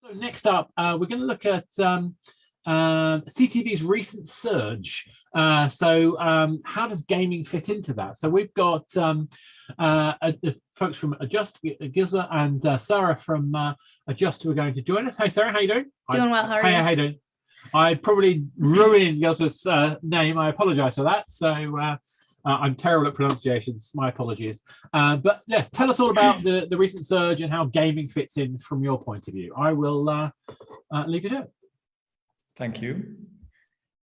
So next up, we're going to look at CTV's recent surge. How does gaming fit into that? So we've got the folks from Adjust, Gijsbert and Sarah from Adjust, who are going to join us. Hey, Sarah, how you doing? Doing well. How are you? How you doing? I probably ruined Gijsbert's name. I apologise for that. So I'm terrible at pronunciations. My apologies. But yes, tell us all about the recent surge and how gaming fits in from your point of view. I will leave it to. Thank you.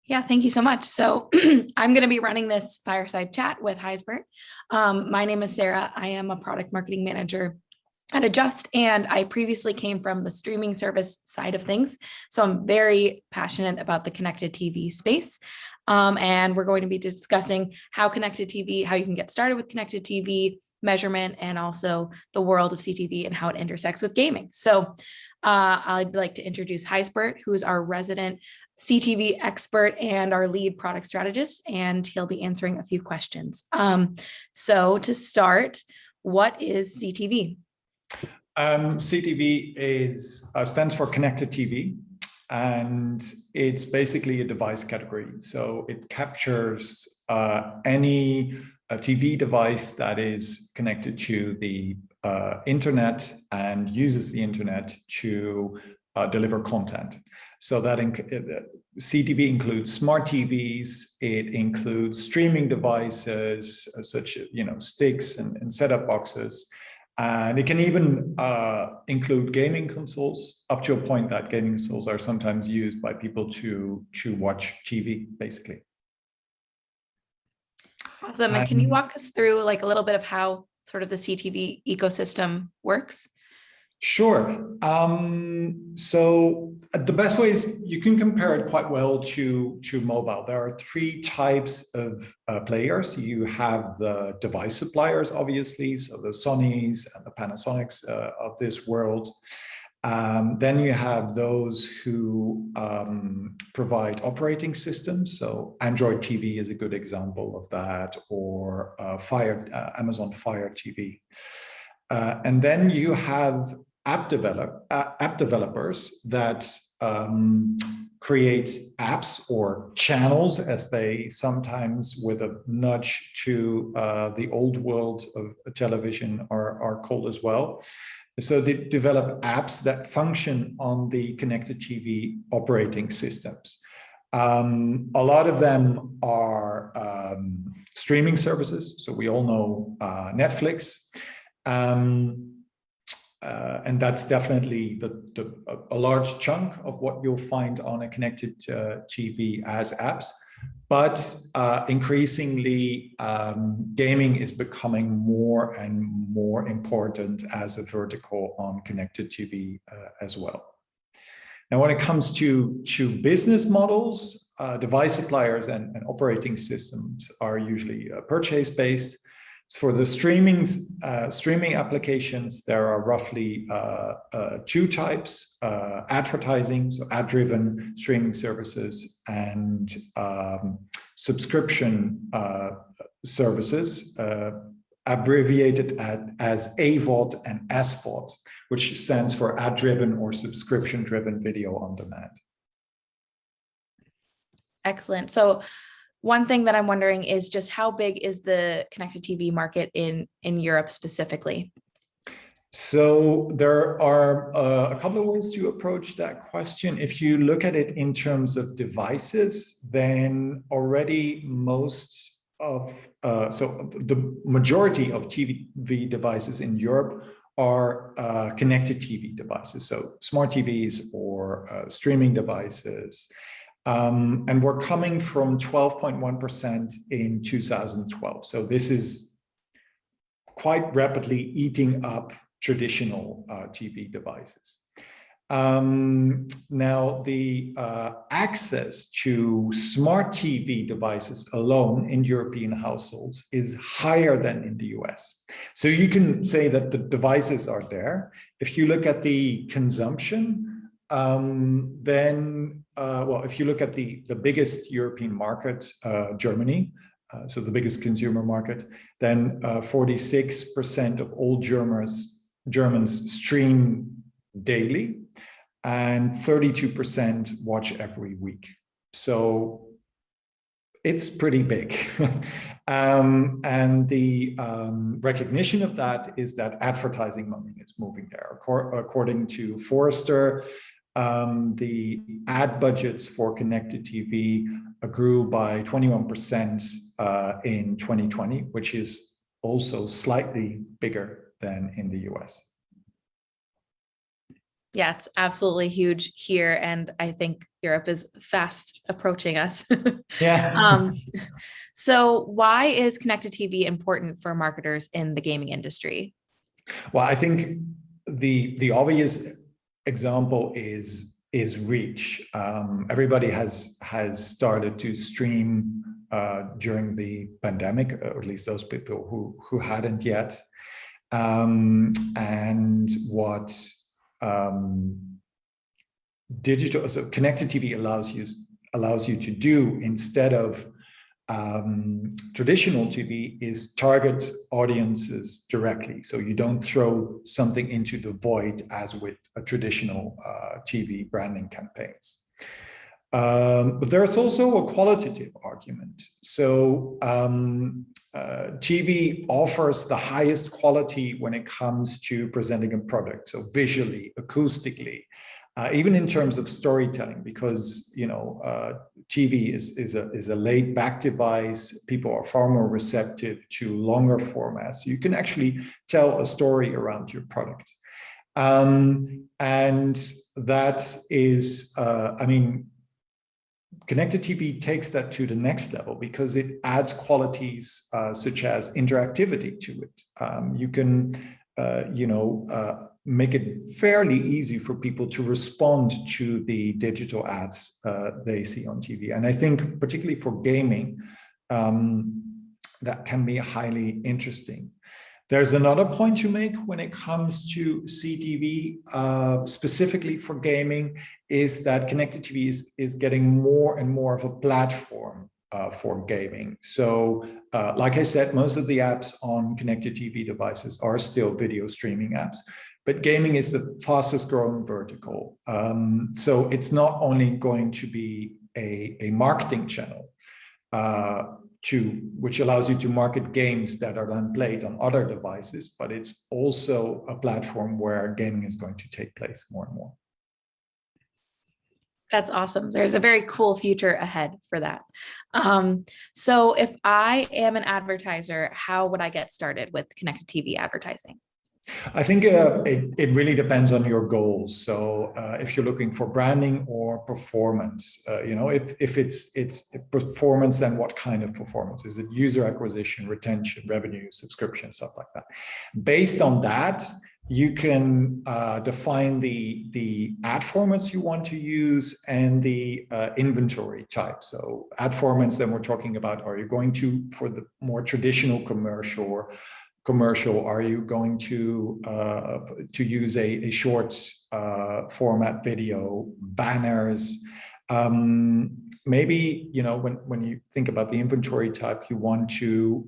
Yeah, thank you so much. So I'm going to be running this fireside chat with Gijsbert. My name is Sarah. I am a product marketing manager at Adjust, and I previously came from the streaming service side of things. So I'm very passionate about the connected TV space. And we're going to be discussing how connected TV, how you can get started with connected TV, measurement, and also the world of CTV and how it intersects with gaming. So I'd like to introduce Gijsbert, who is our resident CTV expert and our lead product strategist, and he'll be answering a few questions. So to start, what is CTV? CTV stands for connected TV, and it's basically a device category. So it captures any TV device that is connected to the internet and uses the internet to deliver content. So that CTV includes smart TVs, it includes streaming devices such as sticks and setup boxes, and it can even include gaming consoles, up to a point that gaming consoles are sometimes used by people to watch TV, basically. Awesome. And can you walk us through like a little bit of how sort of the CTV ecosystem works? Sure. So the best way is you can compare it quite well to mobile. There are three types of players. You have the device suppliers, obviously, so the Sonys and the Panasonics of this world. Then you have those who provide operating systems. So Android TV is a good example of that, or Amazon Fire TV. And then you have app developers that create apps or channels, as they sometimes, with a nudge to the old world of television, are called as well. So they develop apps that function on the connected TV operating systems. A lot of them are streaming services. So we all know Netflix. And that's definitely a large chunk of what you'll find on a connected TV as apps. But increasingly, gaming is becoming more and more important as a vertical on connected TV as well. Now, when it comes to business models, device suppliers and operating systems are usually purchase-based. For the streaming applications, there are roughly two types: advertising, so ad-driven streaming services, and subscription services, abbreviated as AVOD and SVOD, which stands for ad-driven or subscription-driven video on demand. Excellent. So one thing that I'm wondering is just how big is the connected TV market in Europe specifically? So there are a couple of ways to approach that question. If you look at it in terms of devices, then already so the majority of TV devices in Europe are connected TV devices, so smart TVs or streaming devices. And we're coming from 12.1% in 2012. So this is quite rapidly eating up traditional TV devices. Now, the access to smart TV devices alone in European households is higher than in the US. So you can say that the devices are there. If you look at the consumption, if you look at the biggest European market, Germany, so the biggest consumer market, then 46% of all Germans stream daily. and 32% watch every week. So it's pretty big. And the recognition of that is that advertising money is moving there. According to Forrester, the ad budgets for connected TV grew by 21% in 2020, which is also slightly bigger than in the US. Yeah, it's absolutely huge here. And I think Europe is fast approaching us. Yeah. So why is connected TV important for marketers in the gaming industry? Well, I think the obvious example is reach. Everybody has started to stream during the pandemic, or at least those people who hadn't yet. And what digital, so connected TV allows you to do instead of traditional TV is target audiences directly. So you don't throw something into the void as with a traditional TV branding campaigns. But there's also a qualitative argument. So TV offers the highest quality when it comes to presenting a product. So visually, acoustically, even in terms of storytelling, because TV is a laid back device. People are far more receptive to longer formats. You can actually tell a story around your product. And that is, connected TV takes that to the next level because it adds qualities such as interactivity to it. You can, make it fairly easy for people to respond to the digital ads they see on TV. And I think particularly for gaming, that can be highly interesting. There's another point to make when it comes to CTV, specifically for gaming, is that connected TV is getting more and more of a platform for gaming. So, like I said, most of the apps on connected TV devices are still video streaming apps, but gaming is the fastest growing vertical. So it's not only going to be a marketing channel, which allows you to market games that are then played on other devices, but it's also a platform where gaming is going to take place more and more. That's awesome. There's a very cool future ahead for that. So if I am an advertiser, how would I get started with connected TV advertising? I think it really depends on your goals. So if you're looking for branding or performance, if it's performance, then what kind of performance? Is it user acquisition, retention, revenue, subscription, stuff like that? Based on that, you can define the ad formats you want to use and the inventory type. So ad formats, then we're talking about, are you going to, for the more traditional commercial, are you going to use a short format video, banners? Maybe, when you think about the inventory type, you want to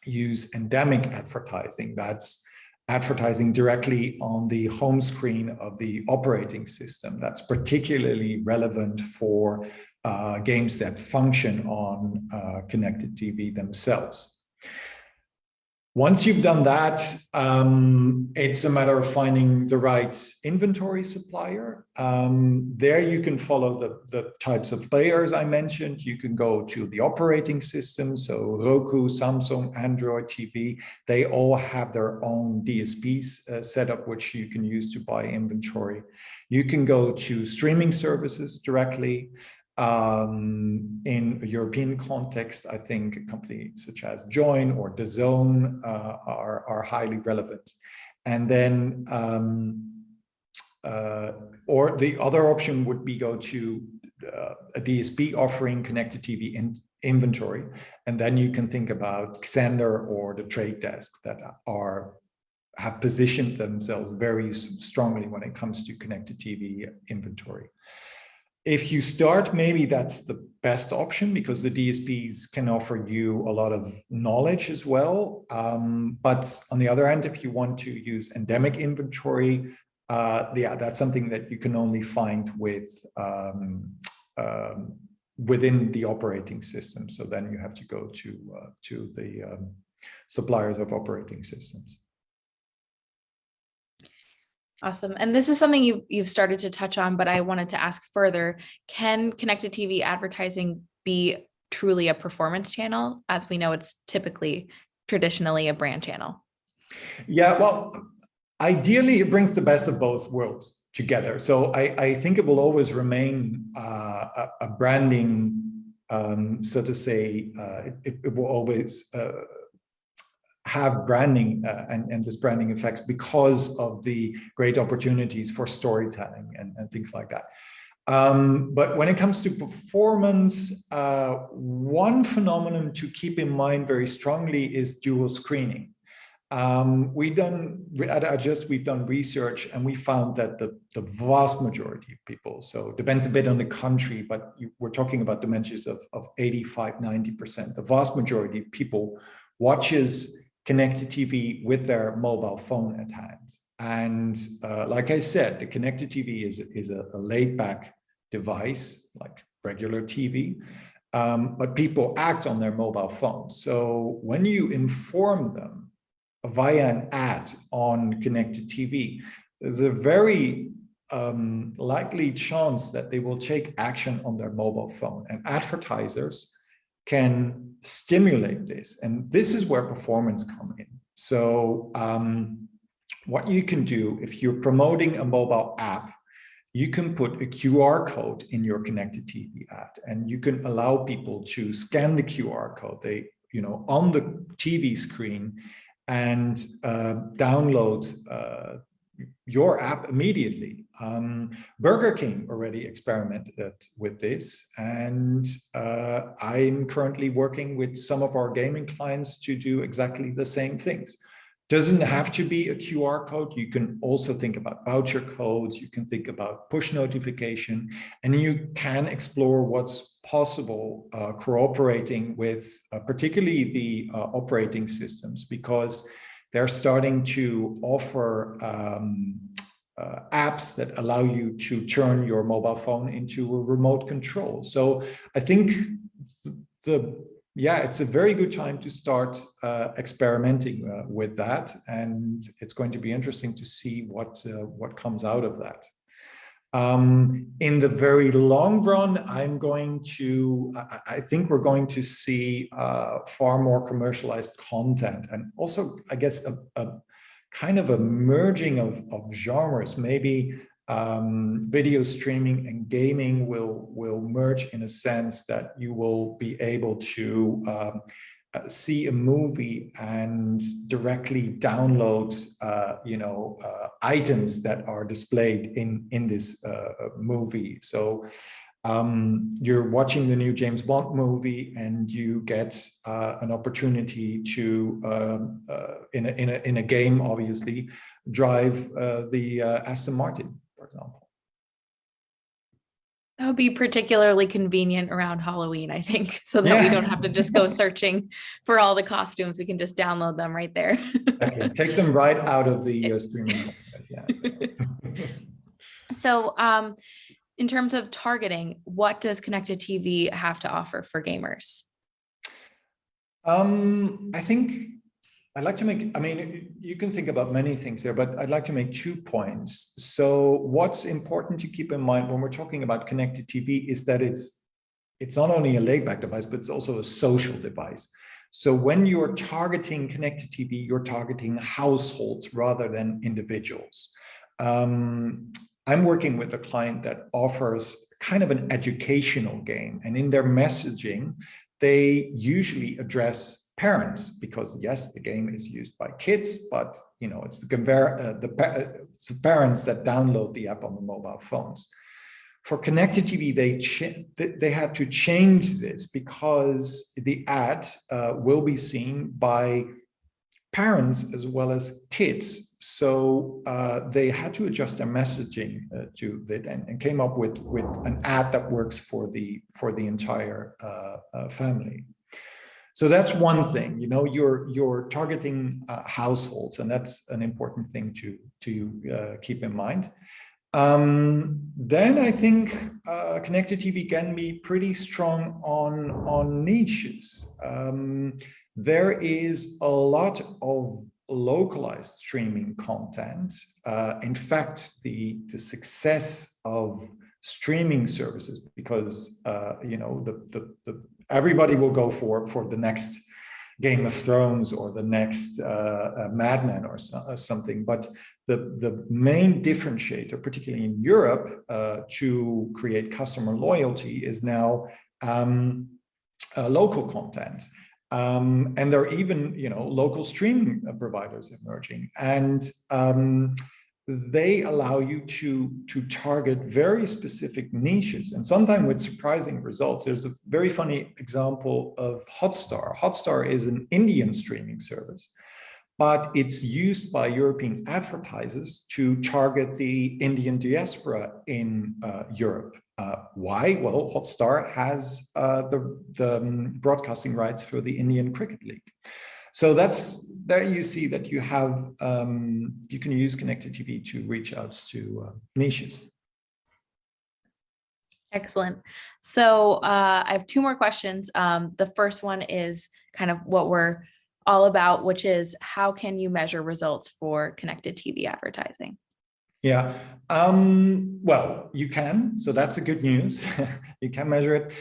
use endemic advertising. That's advertising directly on the home screen of the operating system. That's particularly relevant for games that function on connected TV themselves. Once you've done that, it's a matter of finding the right inventory supplier. There you can follow the types of players I mentioned. You can go to the operating system. So Roku, Samsung, Android TV, they all have their own DSPs set up, which you can use to buy inventory. You can go to streaming services directly. In a European context, I think a company such as Join or DAZN are highly relevant. And then, or the other option would be go to a DSP offering connected TV inventory. And then you can think about Xandr or the Trade Desk that have positioned themselves very strongly when it comes to connected TV inventory. If you start, maybe that's the best option because the DSPs can offer you a lot of knowledge as well. But on the other hand, if you want to use endemic inventory, yeah, that's something that you can only find with within the operating system. So then you have to go to the suppliers of operating systems. Awesome. And this is something you've started to touch on, but I wanted to ask further. Can connected TV advertising be truly a performance channel? As we know, it's traditionally a brand channel. Yeah, well, ideally, it brings the best of both worlds together. So I think it will always remain a branding, so to say, it will always have branding and this branding effects because of the great opportunities for storytelling and things like that. But when it comes to performance, one phenomenon to keep in mind very strongly is dual screening. We've done research and we found that the vast majority of people, so it depends a bit on the country, but we're talking about dimensions of 85, 90%. The vast majority of people watches connected TV with their mobile phone at hand. And like I said, the connected TV is a laid back device like regular TV, but people act on their mobile phones. So when you inform them via an ad on connected TV, there's a very likely chance that they will take action on their mobile phone, and advertisers can stimulate this. And this is where performance comes in. So what you can do if you're promoting a mobile app, you can put a QR code in your connected TV ad, and you can allow people to scan the QR code on the TV screen and download your app immediately. Burger King already experimented with this, and I'm currently working with some of our gaming clients to do exactly the same things. Doesn't have to be a QR code. You can also think about voucher codes. You can think about push notification, and you can explore what's possible cooperating with particularly the operating systems, because they're starting to offer apps that allow you to turn your mobile phone into a remote control. So I think it's a very good time to start experimenting with that, and it's going to be interesting to see what comes out of that. In the very long run, I think we're going to see far more commercialized content, and also, I guess, a kind of a merging of genres. Maybe video streaming and gaming will merge in a sense that you will be able to see a movie and directly download items that are displayed in this movie. So you're watching the new James Bond movie and you get an opportunity to in a game, obviously, drive the Aston Martin, for example. That would be particularly convenient around Halloween, I think, so that we don't have to just go searching for all the costumes. We can just download them right there. Okay. Take them right out of the streaming. So in terms of targeting, what does connected TV have to offer for gamers? I think I'd like to make, you can think about many things there, but I'd like to make 2 points. So what's important to keep in mind when we're talking about connected TV is that it's not only a laid-back device, but it's also a social device. So when you're targeting connected TV, you're targeting households rather than individuals. I'm working with a client that offers kind of an educational game, and in their messaging, they usually address parents, because yes, the game is used by kids, but it's the parents that download the app on the mobile phones. For connected TV, they had to change this because the ad will be seen by parents as well as kids. So they had to adjust their messaging to that, and came up with an ad that works for the entire family. So that's one thing, you know, you're targeting households, and that's an important thing to keep in mind. Then I think connected TV can be pretty strong on niches. There is a lot of localized streaming content. In fact, the success of streaming services, because you know, everybody will go for the next Game of Thrones or the next Mad Men or something, but the main differentiator, particularly in Europe, to create customer loyalty is now local content. And there are even, you know, local streaming providers emerging, and they allow you to target very specific niches, and sometimes with surprising results. There's a very funny example of Hotstar. Hotstar is an Indian streaming service, but it's used by European advertisers to target the Indian diaspora in Europe. Why? Well, Hotstar has the broadcasting rights for the Indian Cricket League. So there you see that you have, you can use connected TV to reach out to niches. Excellent. So I have two more questions. The first one is kind of what we're all about, which is how can you measure results for connected TV advertising? Yeah, well, you can. So that's the good news. You can measure it.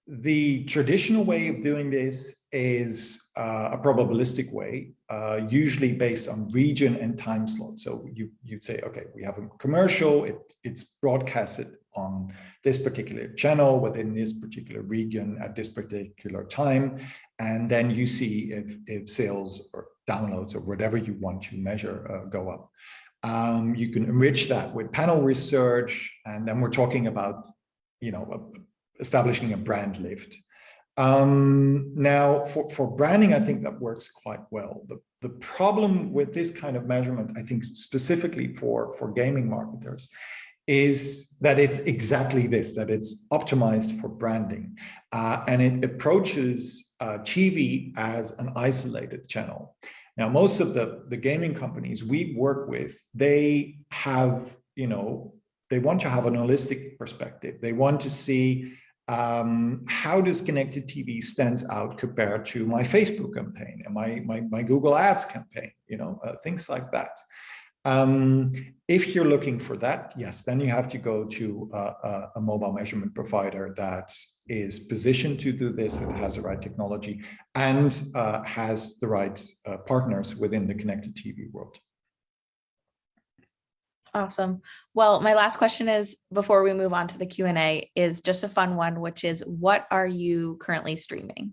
The traditional way of doing this is a probabilistic way, usually based on region and time slot. So you'd say, okay, we have a commercial, it's broadcasted on this particular channel within this particular region at this particular time. And then you see if sales or downloads or whatever you want to measure go up. You can enrich that with panel research, and then we're talking about, you know, establishing a brand lift. Now, for branding, I think that works quite well. The problem with this kind of measurement, I think specifically for gaming marketers, is that it's exactly this, that it's optimized for branding. And it approaches TV as an isolated channel. Now, most of the gaming companies we work with, they have, you know, they want to have an holistic perspective. They want to see how does connected TV stands out compared to my Facebook campaign and my Google Ads campaign, you know, things like that. If you're looking for that, yes, then you have to go to a mobile measurement provider that is positioned to do this, and has the right technology, and has the right partners within the connected TV world. Awesome. Well, my last question is, before we move on to the Q&A, is just a fun one, which is, what are you currently streaming?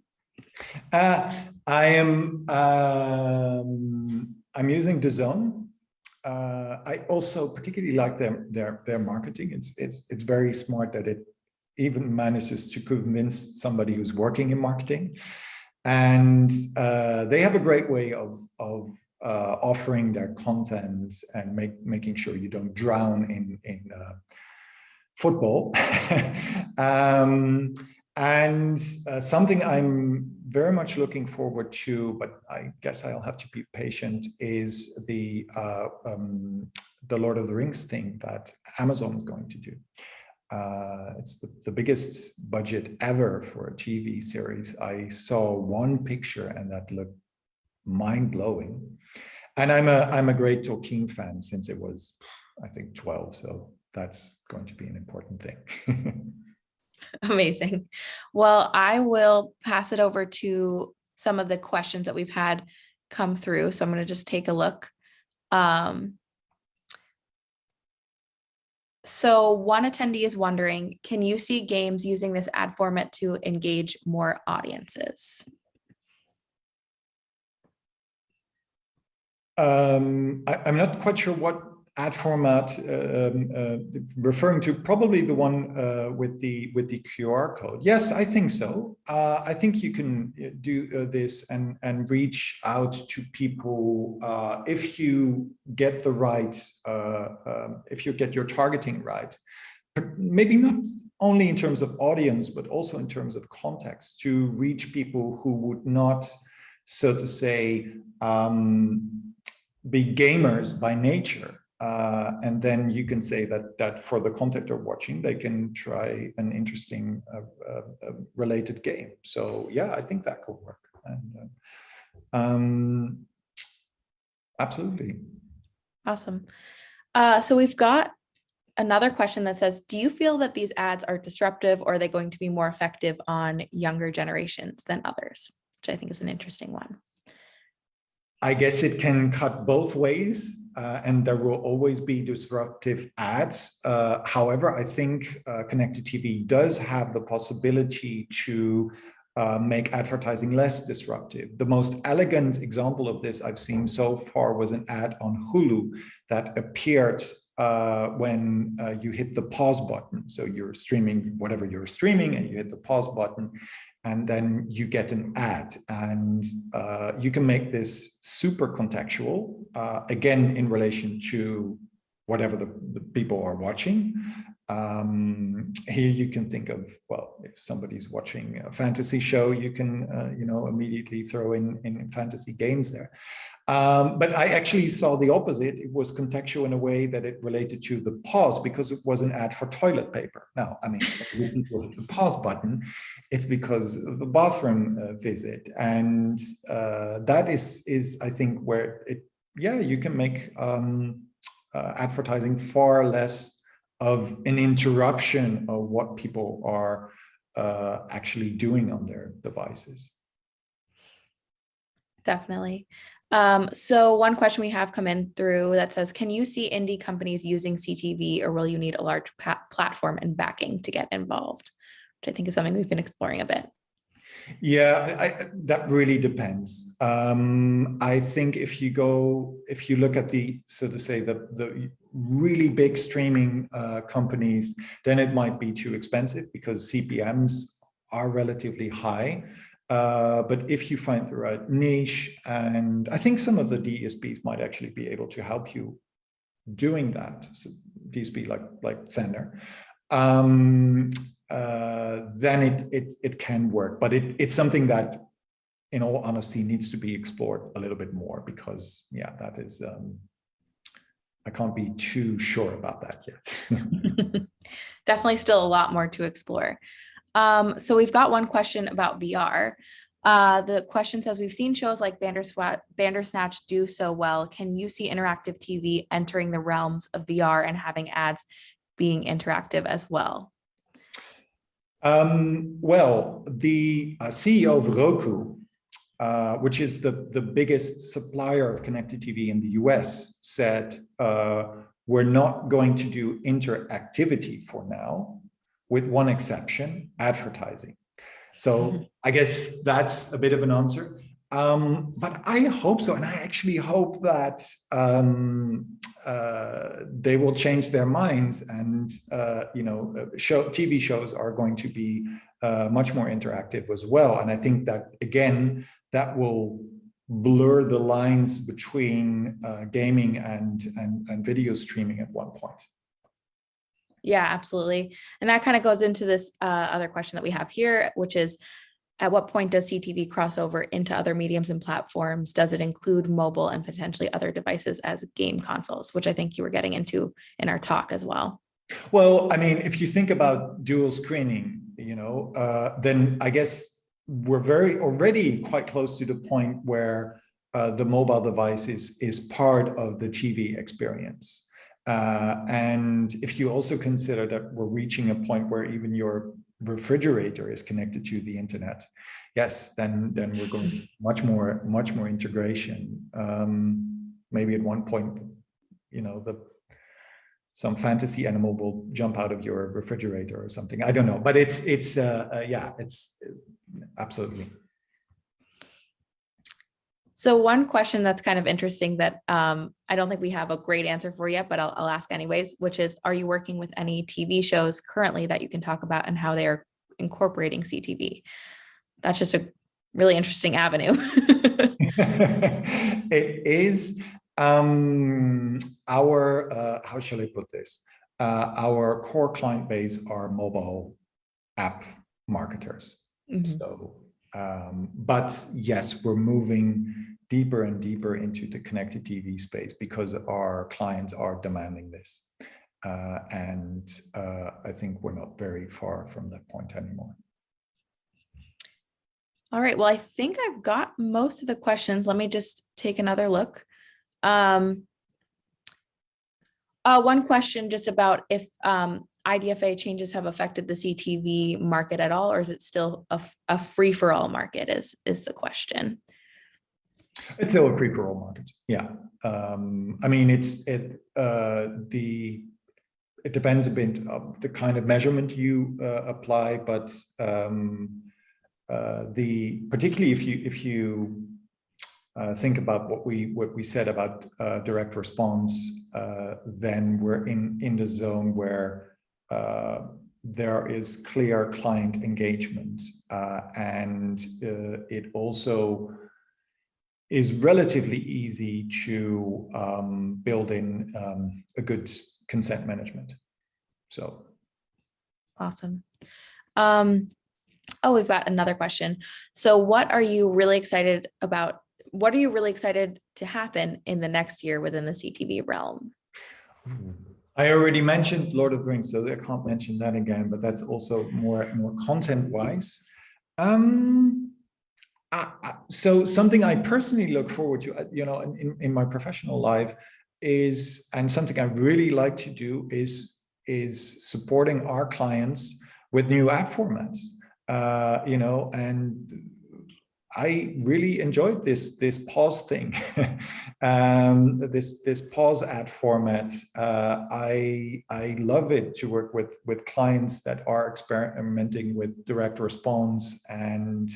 I'm using DAZN. I also particularly like their marketing. It's very smart that it even manages to convince somebody who's working in marketing, and they have a great way of offering their content and making sure you don't drown in football. And something I'm very much looking forward to, but I guess I'll have to be patient, is the Lord of the Rings thing that Amazon is going to do. It's the biggest budget ever for a TV series. I saw one picture and that looked mind-blowing. And I'm a great Tolkien fan since it was, I think, 12. So that's going to be an important thing. Amazing. Well, I will pass it over to some of the questions that we've had come through. So I'm going to just take a look. So one attendee is wondering, can you see games using this ad format to engage more audiences? I'm not quite sure what ad format referring to, probably the one with the QR code. Yes, I think so. I think you can do this and reach out to people if you get the right, if you get your targeting right. maybe not only in terms of audience, but also in terms of context, to reach people who would not, so to say, be gamers by nature. And then you can say that for the content they're watching, they can try an interesting related game. So yeah, I think that could work. And absolutely. Awesome. So we've got another question that says, do you feel that these ads are disruptive, or are they going to be more effective on younger generations than others? Which I think is an interesting one. I guess it can cut both ways, and there will always be disruptive ads. However, I think connected TV does have the possibility to make advertising less disruptive. The most elegant example of this I've seen so far was an ad on Hulu that appeared when you hit the pause button. So you're streaming whatever you're streaming and you hit the pause button, and then you get an ad. And you can make this super contextual, again, in relation to whatever the people are watching. Here you can think of, well, if somebody's watching a fantasy show, you can, immediately throw in fantasy games there. But I actually saw the opposite. It was contextual in a way that it related to the pause, because it was an ad for toilet paper. Now, I mean, the pause button, it's because of the bathroom visit. And that is, I think, where you can make advertising far less of an interruption of what people are actually doing on their devices. Definitely. So one question we have come in through that says, can you see indie companies using CTV, or will you need a large platform and backing to get involved? Which I think is something we've been exploring a bit. Yeah, that really depends. I think if you look at the, so to say, the really big streaming companies, then it might be too expensive because CPMs are relatively high. But if you find the right niche, and I think some of the DSPs might actually be able to help you doing that, so DSP like Xandr, then it can work. But it's something that, in all honesty, needs to be explored a little bit more, because yeah, that is, I can't be too sure about that yet. Definitely still a lot more to explore. So we've got one question about VR. The question says, we've seen shows like Bandersnatch do so well. Can you see interactive TV entering the realms of VR and having ads being interactive as well? Well, the CEO of Roku, which is the biggest supplier of connected TV in the US, said, we're not going to do interactivity for now, with one exception, advertising. So I guess that's a bit of an answer. But I hope so. And I actually hope that they will change their minds, and TV shows are going to be much more interactive as well. And I think that, again, that will blur the lines between gaming and video streaming at one point. Yeah, absolutely. And that kind of goes into this other question that we have here, which is, at what point does CTV cross over into other mediums and platforms? Does it include mobile and potentially other devices as game consoles, which I think you were getting into in our talk as well? Well, I mean, if you think about dual screening, then I guess we're already quite close to the point where the mobile device is part of the TV experience. And if you also consider that we're reaching a point where even your refrigerator is connected to the internet, yes, then we're going to much more integration. Maybe at one point, some fantasy animal will jump out of your refrigerator or something. I don't know, but it's absolutely. So one question that's kind of interesting that I don't think we have a great answer for yet, but I'll ask anyways, which is, are you working with any TV shows currently that you can talk about and how they are incorporating CTV? That's just a really interesting avenue. It is our, how shall I put this? our core client base are mobile app marketers. So, but yes, we're moving deeper and deeper into the connected TV space because our clients are demanding this. And I think we're not very far from that point anymore. All right. Well, I think I've got most of the questions. Let me just take another look. One question just about if IDFA changes have affected the CTV market at all, or is it still a free-for-all market is the question. It's still a free-for-all market. Yeah. I mean, it depends a bit on the kind of measurement you apply, but particularly if you think about what we said about direct response, then we're in the zone where there is clear client engagement, and it also is relatively easy to build in a good consent management. So awesome. Oh, we've got another question. So what are you really excited about? What are you really excited to happen in the next year within the CTV realm? I already mentioned Lord of the Rings, so I can't mention that again, but that's also more content-wise. So something I personally look forward to, in my professional life is, and something I really like to do is supporting our clients with new ad formats. And I really enjoyed this pause thing, this pause ad format. I love it to work with clients that are experimenting with direct response and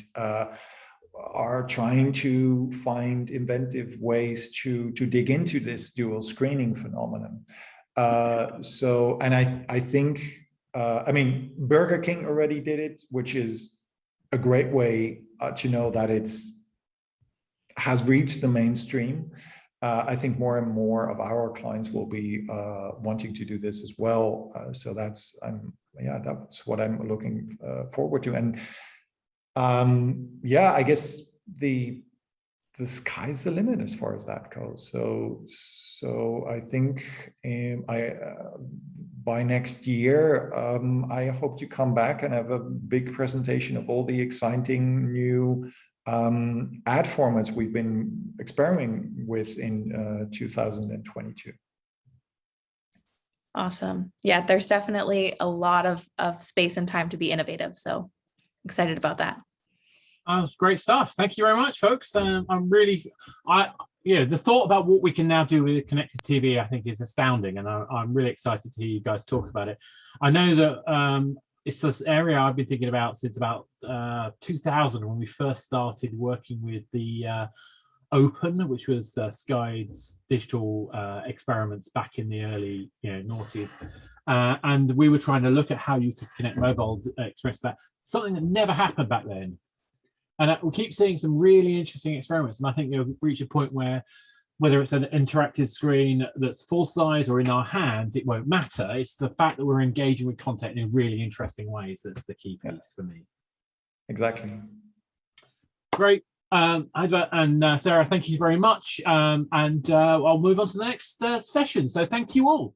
are trying to find inventive ways to dig into this dual screening phenomenon. And I think, I mean, Burger King already did it, which is a great way to know that has reached the mainstream. I think more and more of our clients will be wanting to do this as well. So that's what I'm looking forward to. And I guess the sky's the limit as far as that goes. So I think by next year, I hope to come back and have a big presentation of all the exciting new ad formats we've been experimenting with in 2022. Awesome. Yeah, there's definitely a lot of space and time to be innovative. So excited about that. That was great stuff. Thank you very much, folks. The thought about what we can now do with connected TV, I think, is astounding, and I'm really excited to hear you guys talk about it. I know that it's this area I've been thinking about since about 2000, when we first started working with the Open, which was Sky's digital experiments back in the early noughties, and we were trying to look at how you could connect mobile experience to that. Something that never happened back then. And we keep seeing some really interesting experiments. And I think you'll reach a point where, whether it's an interactive screen that's full size or in our hands, it won't matter. It's the fact that we're engaging with content in really interesting ways that's the key piece for me. Exactly. Great. Gijsbert and Sarah, thank you very much. I'll move on to the next session. So thank you all.